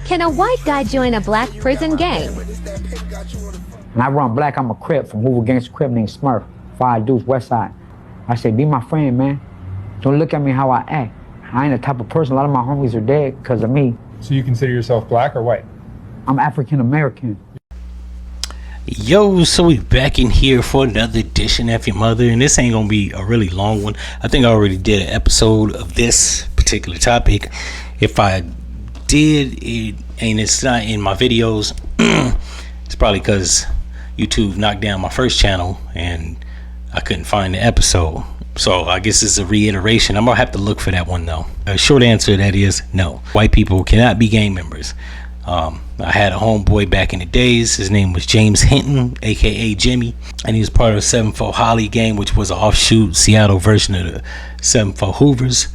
Can a white guy join a black prison gang? When I run black, I'm a Crip from Hoover Gangsta Crip named Smurf. 5 Deuce West Side. I say, be my friend, man. Don't look at me how I act. I ain't the type of person. A lot of my homies are dead because of me. So you consider yourself black or white? I'm African American. Yo, so we back in here for another edition of F-ya-Motha, and this ain't gonna be a really long one. I think I already did an episode of this particular topic. If I did it and it's not in my videos, it's probably because YouTube knocked down my first channel and I couldn't find the episode. So I guess it's a reiteration. I'm gonna have to look for that one though. A short answer to that is no. White people cannot be gang members. I had a homeboy back in the days. His name was James Hinton, aka Jimmy, and he was part of the 7-4 Holly gang, which was an offshoot Seattle version of the 7-4 Hoovers.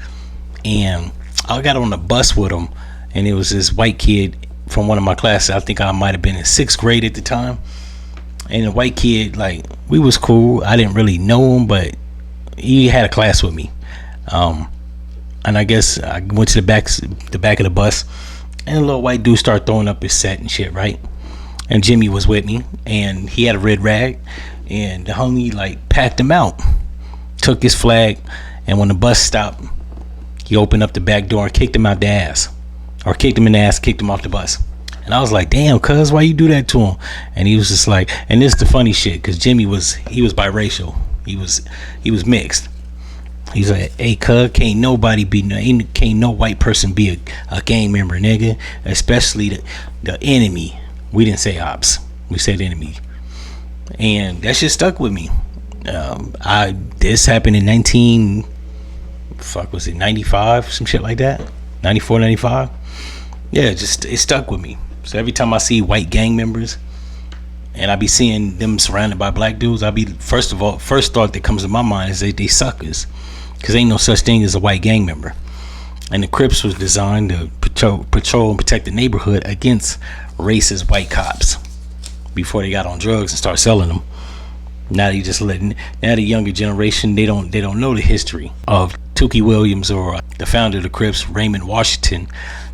And I got on the bus with him, and it was this white kid from one of my classes. I think I might have been in 6th grade at the time. And the white kid, like, we was cool. I didn't really know him, but he had a class with me. And I guess I went to the back of the bus, and a little white dude started throwing up his set and shit, right? And Jimmy was with me, and he had a red rag, and the homie like packed him out, took his flag, and when the bus stopped, he opened up the back door and kicked him out the ass, or kicked him in the ass, kicked him off the bus. And I was like, damn, cuz, why you do that to him? And he was just like, and this is the funny shit, because Jimmy was biracial, he was mixed. He's like, hey, cuz, can't no white person be a gang member, nigga. Especially the enemy. We didn't say ops. We said enemy. And that shit stuck with me. This happened in 95? Some shit like that? 94, 95? Yeah, it stuck with me. So every time I see white gang members, and I be seeing them surrounded by black dudes, first thought that comes to my mind is they suckers. Because ain't no such thing as a white gang member. And the Crips was designed to patrol and protect the neighborhood against racist white cops before they got on drugs and start selling them. Now the younger generation, they don't know the history of Tookie Williams or the founder of the Crips, Raymond Washington.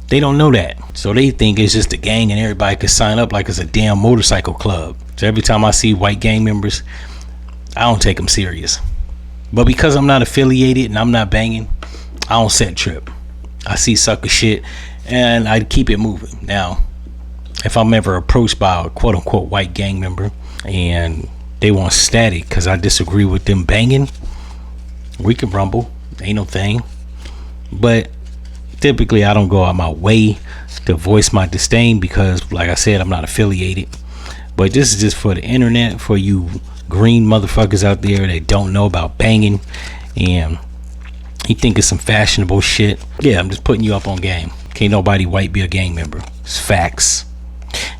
They don't know that. So they think it's just a gang and everybody could sign up like it's a damn motorcycle club. So every time I see white gang members, I don't take them serious. But because I'm not affiliated and I'm not banging, I don't set trip. I see sucker shit and I keep it moving. Now, if I'm ever approached by a quote unquote white gang member and they want static because I disagree with them banging, we can rumble. Ain't no thing. But typically I don't go out my way to voice my disdain because, like I said, I'm not affiliated. But this is just for the internet, for you green motherfuckers out there that don't know about banging and you think it's some fashionable shit. Yeah, I'm just putting you up on game. Can't nobody white be a gang member. It's facts.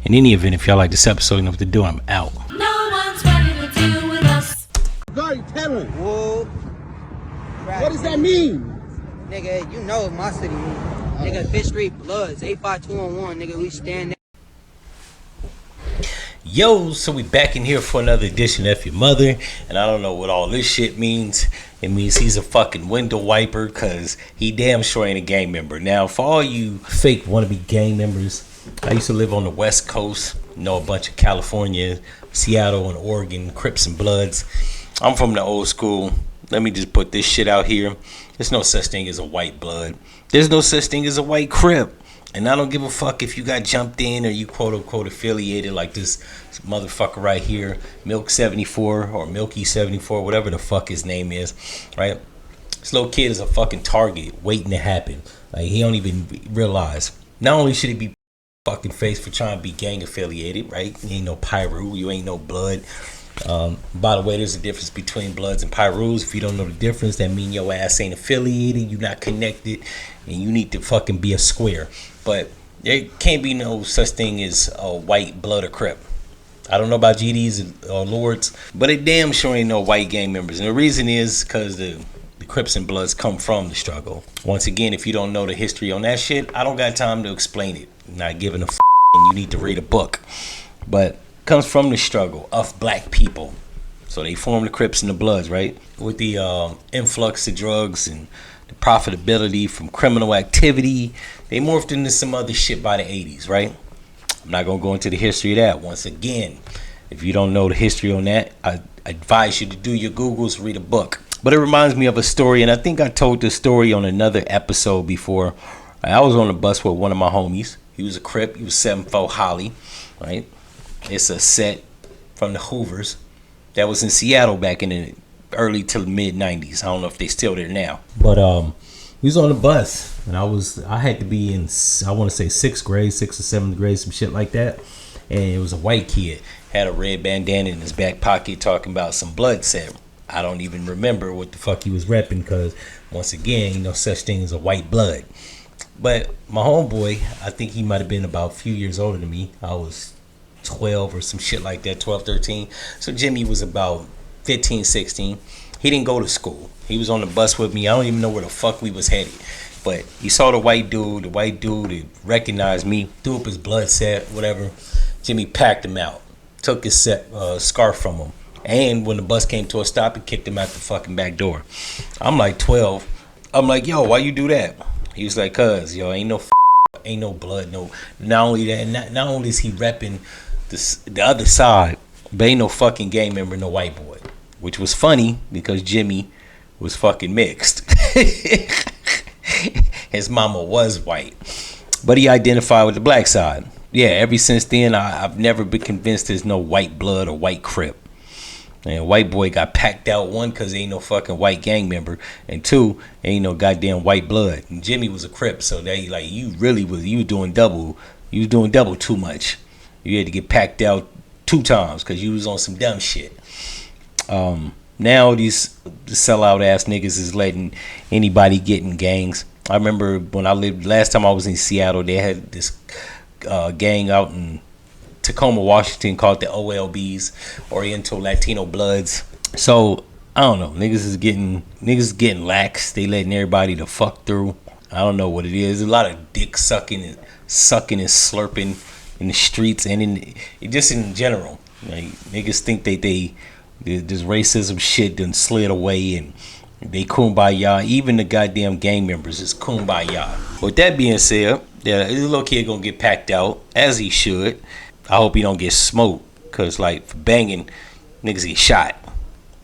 In any event, if y'all like this episode, you know what to do. I'm out. No one's ready to deal with us. Guard telling. Whoa. Right. What does that mean? Nigga, you know my city. Nigga, Fifth Street Bloods, 85211, nigga, we stand there. Yo, so we back in here for another edition of F-ya-Motha, and I don't know what all this shit means. It means he's a fucking window wiper because he damn sure ain't a gang member. Now, for all you fake wannabe gang members, I used to live on the West Coast, know a bunch of California, Seattle, and Oregon, Crips and Bloods. I'm from the old school. Let me just put this shit out here. There's no such thing as a white blood. There's no such thing as a white Crip. And I don't give a fuck if you got jumped in or you quote unquote affiliated like this motherfucker right here, Milk 74 or Milky 74, whatever the fuck his name is, right? This little kid is a fucking target waiting to happen. Like, he don't even realize. Not only should he be fucking faced for trying to be gang affiliated, right? You ain't no Pyru, you ain't no blood. By the way, there's a difference between Bloods and Pyrus. If you don't know the difference, that mean your ass ain't affiliated, you not connected, and you need to fucking be a square. But there can't be no such thing as a white blood or Crip. I don't know about GDs or Lords, but it damn sure ain't no white gang members. And the reason is because the Crips and Bloods come from the struggle. Once again, if you don't know the history on that shit, I don't got time to explain it. I'm not giving a f***, and you need to read a book. But it comes from the struggle of black people. So they form the Crips and the Bloods, right? With the influx of drugs and the profitability from criminal activity. They morphed into some other shit by the 80s, right? I'm not going to go into the history of that. Once again, if you don't know the history on that, I advise you to do your Googles, read a book. But it reminds me of a story, and I think I told this story on another episode before. I was on the bus with one of my homies. He was a Crip. He was 7'4" Holly, right? It's a set from the Hoovers that was in Seattle back in the early to mid 90s. I don't know if they still there now. But we was on the bus, and I had to be in, I want to say 6th grade, 6th or 7th grade, some shit like that. And it was a white kid, had a red bandana in his back pocket talking about some blood set. I don't even remember what the fuck he was repping, because once again, you know, such thing as a white blood. But my homeboy, I think he might have been about a few years older than me. I was 12 or some shit like that, 12, 13. So Jimmy was about 15, 16. He didn't go to school. He was on the bus with me. I don't even know where the fuck we was headed. But he saw the white dude. The white dude, he recognized me, threw up his blood set, whatever. Jimmy packed him out, took his scarf from him. And when the bus came to a stop, he kicked him out the fucking back door. I'm like 12. I'm like, yo, why you do that? He was like, cuz, yo, ain't no blood, no. Not only that, not only is he repping the other side, but ain't no fucking gang member, no white boy. Which was funny because Jimmy was fucking mixed. His mama was white, but he identified with the black side. Yeah, ever since then, I've never been convinced there's no white blood or white Crip. And white boy got packed out, one, because ain't no fucking white gang member, and two, ain't no goddamn white blood. And Jimmy was a Crip, so they like, you was doing double too much. You had to get packed out 2 times because you was on some dumb shit. Now these sellout ass niggas is letting anybody get in gangs. I remember when last time I was in Seattle, they had this gang out in Tacoma, Washington, called the OLBs, Oriental Latino Bloods. So I don't know, niggas is getting lax. They letting everybody the fuck through. I don't know what it is. There's a lot of dick sucking and slurping in the streets and just in general. Like, niggas think this racism shit done slid away and they kumbaya. Even the goddamn gang members is kumbaya. With that being said, yeah, this little kid gonna get packed out, as he should. I hope he don't get smoked, cause like for banging, niggas get shot.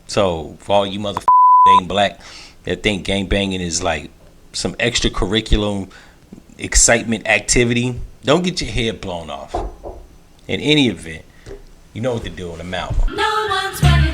So for all you motherfuckers that ain't black, that think gang banging is like some extracurricular excitement activity, don't get your head blown off. In any event, you know what to do, and I'm out. No one's running.